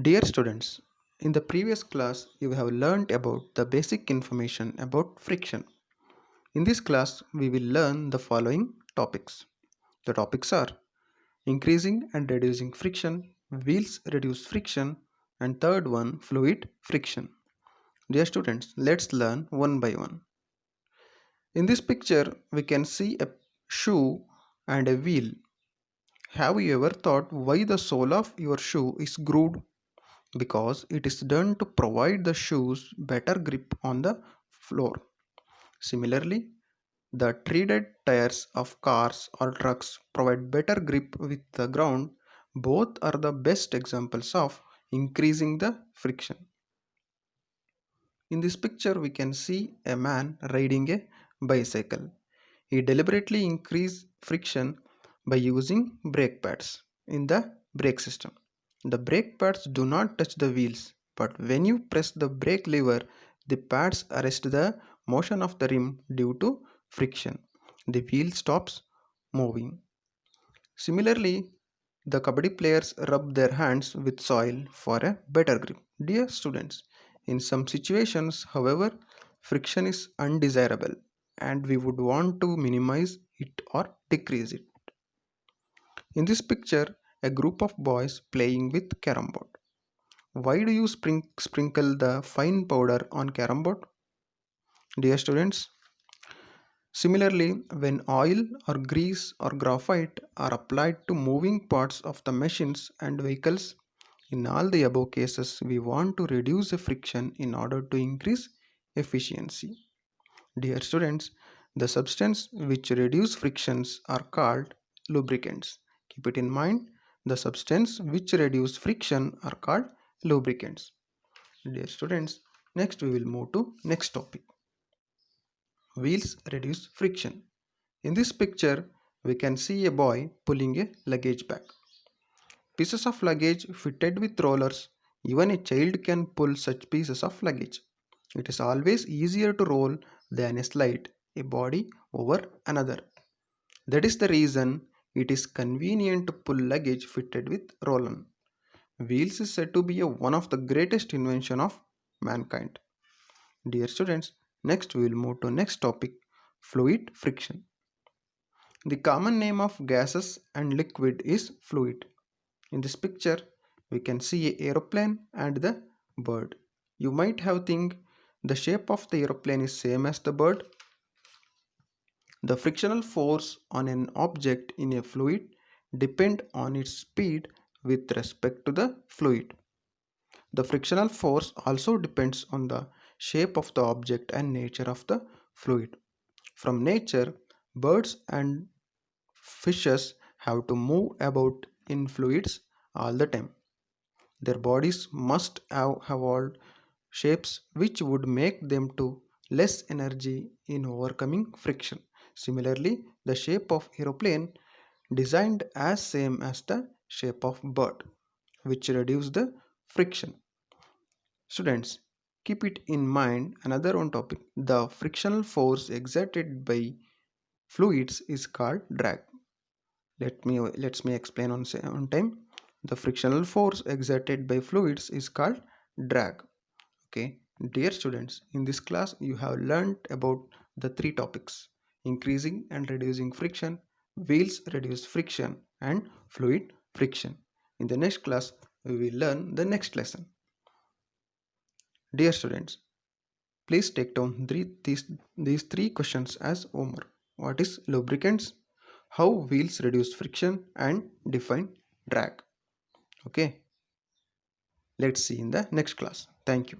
Dear students, in the previous class you have learnt about the basic information about friction. In this class we will learn the following topics. The topics are increasing and reducing friction, wheels reduce friction, and third one fluid friction. Dear students, let's learn one by one. In this picture we can see a shoe and a wheel. Have you ever thought why the sole of your shoe is grooved? Because it is done to provide the shoes better grip on the floor. Similarly, the treaded tires of cars or trucks provide better grip with the ground. Both are the best examples of increasing the friction. In this picture, we can see a man riding a bicycle. He deliberately increased friction by using brake pads in the brake system. The brake pads do not touch the wheels, but when you press the brake lever, the pads arrest the motion of the rim due to friction. The wheel stops moving. Similarly, the kabaddi players rub their hands with soil for a better grip. Dear students, in some situations, however, friction is undesirable and we would want to minimize it or decrease it. In this picture, a group of boys playing with carom board. Why do you sprinkle the fine powder on carom board? Dear students, similarly, when oil or grease or graphite are applied to moving parts of the machines and vehicles, in all the above cases, we want to reduce the friction in order to increase efficiency. Dear students, the substance which reduce frictions are called lubricants. Keep it in mind, the substance which reduce friction are called lubricants. Dear students, next we will move to next topic. Wheels reduce friction. In this picture, we can see a boy pulling a luggage bag. Pieces of luggage fitted with rollers. Even a child can pull such pieces of luggage. It is always easier to roll than a slide a body over another. That is the reason it is convenient to pull luggage fitted with roll-on. Wheels is said to be one of the greatest invention of mankind. Dear students, next we will move to next topic, fluid friction. The common name of gases and liquid is fluid. In this picture, we can see a aeroplane and the bird. You might have think the shape of the aeroplane is same as the bird. The frictional force on an object in a fluid depend on its speed with respect to the fluid. The frictional force also depends on the shape of the object and nature of the fluid. From nature, birds and fishes have to move about in fluids all the time. Their bodies must have evolved shapes which would make them to less energy in overcoming friction. Similarly, the shape of aeroplane designed as same as the shape of bird, which reduce the friction. Students, keep it in mind another one topic. The frictional force exerted by fluids is called drag. Let me explain on time. The frictional force exerted by fluids is called drag. Okay, dear students, in this class you have learned about the three topics: increasing and reducing friction, wheels reduce friction, and fluid friction. In the next class, we will learn the next lesson. Dear students, please take down these three questions as homework. What is lubricants? How wheels reduce friction and define drag? Okay, let's see in the next class. Thank you.